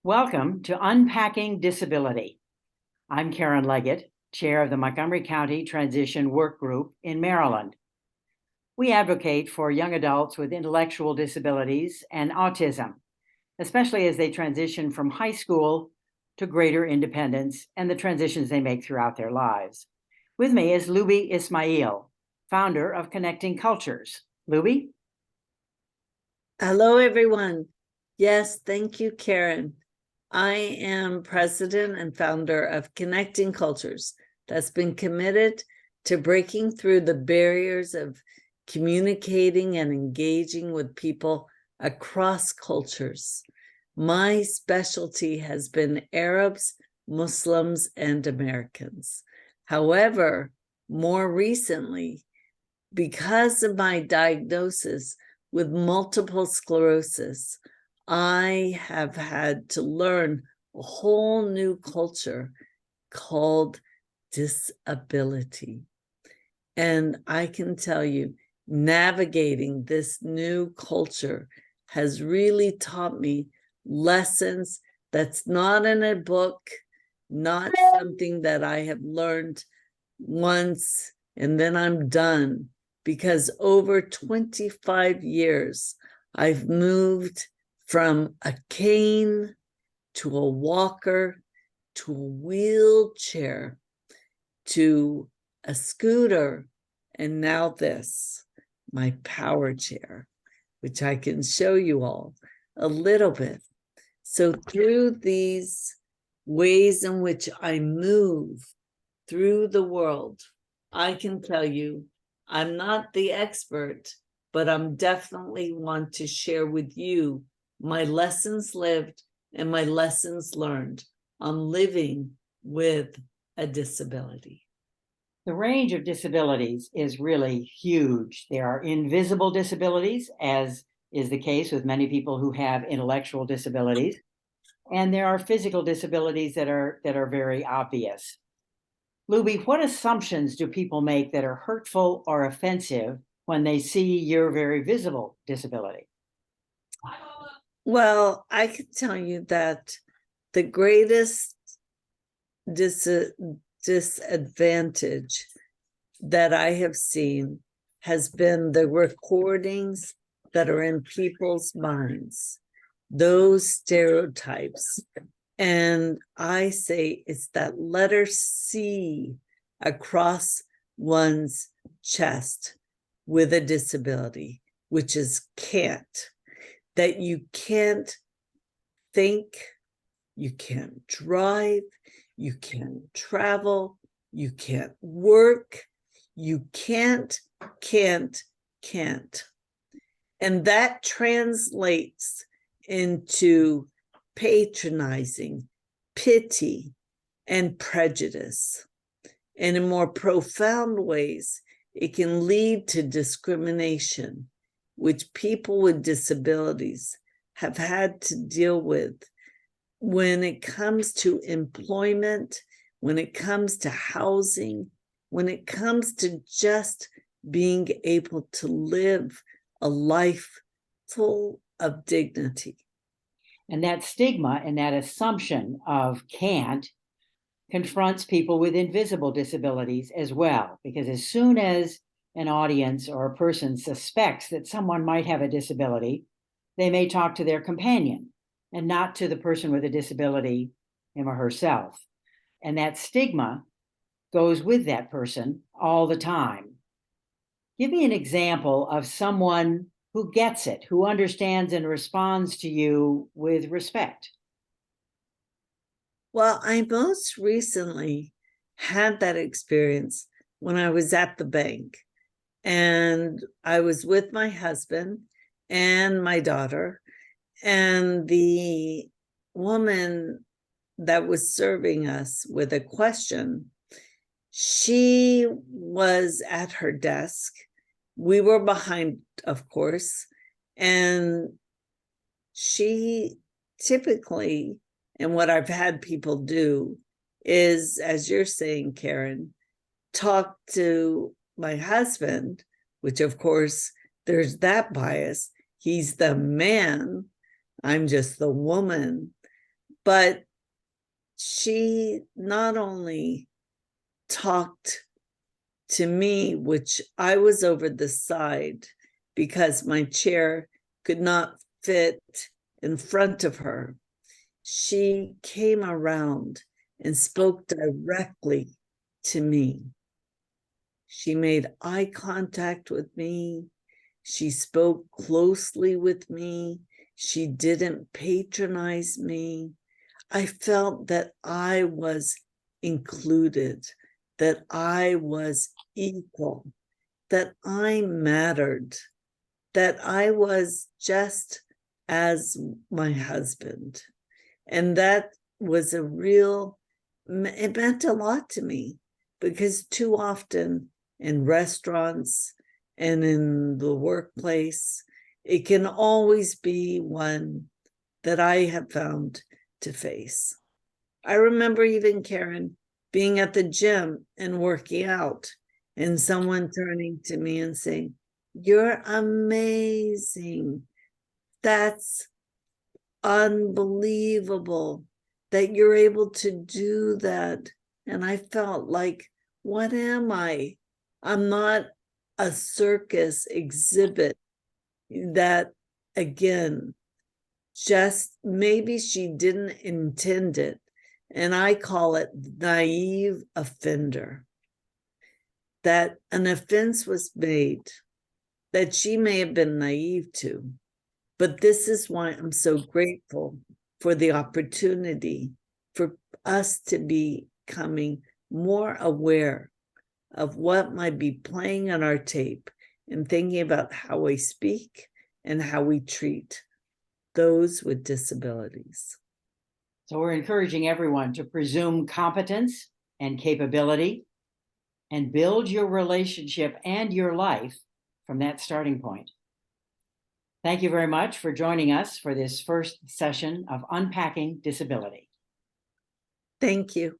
Welcome to Unpacking Disability. I'm Karen Leggett, chair of the Montgomery County Transition Work Group in Maryland. We advocate for young adults with intellectual disabilities and autism, especially as they transition from high school to greater independence and the transitions they make throughout their lives. With me is Luby Ismail, founder of Connecting Cultures. Luby? Hello, everyone. Yes, thank you, Karen. I am president and founder of Connecting Cultures that's been committed to breaking through the barriers of communicating and engaging with people across cultures. My specialty has been Arabs, Muslims, and Americans. However, more recently, because of my diagnosis with multiple sclerosis, I have had to learn a whole new culture called disability. And I can tell you, navigating this new culture has really taught me lessons that's not in a book, not something that I have learned once and then I'm done, because over 25 years, I've moved from a cane to a walker to a wheelchair to a scooter, and now this, my power chair, which I can show you all a little bit. So through these ways in which I move through the world, I can tell you I'm not the expert, but I'm definitely want to share with you my lessons lived and my lessons learned on living with a disability. The range of disabilities is really huge. There are invisible disabilities, as is the case with many people who have intellectual disabilities, and there are physical disabilities that are very obvious. Luby, what assumptions do people make that are hurtful or offensive when they see your very visible disability? Well, I can tell you that the greatest disadvantage that I have seen has been the recordings that are in people's minds, those stereotypes. And I say it's that letter C across one's chest with a disability, which is can't. That you can't think, you can't drive, you can't travel, you can't work, you can't. And that translates into patronizing, pity, and prejudice. And in more profound ways, it can lead to discrimination, which people with disabilities have had to deal with when it comes to employment, when it comes to housing, when it comes to just being able to live a life full of dignity. And that stigma and that assumption of can't confronts people with invisible disabilities as well, because as soon as an audience or a person suspects that someone might have a disability, they may talk to their companion and not to the person with a disability, him or herself. And that stigma goes with that person all the time. Give me an example of someone who gets it, who understands and responds to you with respect. Well, I most recently had that experience when I was at the bank. And I was with my husband and my daughter, and the woman that was serving us with a question, she was at her desk. We were behind, of course, and she typically, and what I've had people do is, as you're saying, Karen, talk to my husband, which of course there's that bias. He's the man, I'm just the woman. But she not only talked to me, which I was over the side because my chair could not fit in front of her, she came around and spoke directly to me. She made eye contact with me. She spoke closely with me. She didn't patronize me. I felt that I was included, that I was equal, that I mattered, that I was just as my husband. And that was it meant a lot to me, because too often in restaurants and in the workplace, it can always be one that I have found to face. I remember even, Karen, being at the gym and working out and someone turning to me and saying, "You're amazing. That's unbelievable that you're able to do that." And I felt like, what am I? I'm not a circus exhibit that, again, just maybe she didn't intend it. And I call it naive offender. That an offense was made that she may have been naive to. But this is why I'm so grateful for the opportunity for us to be becoming more aware of what might be playing on our tape and thinking about how we speak and how we treat those with disabilities. So we're encouraging everyone to presume competence and capability and build your relationship and your life from that starting point. Thank you very much for joining us for this first session of Unpacking Disability. Thank you.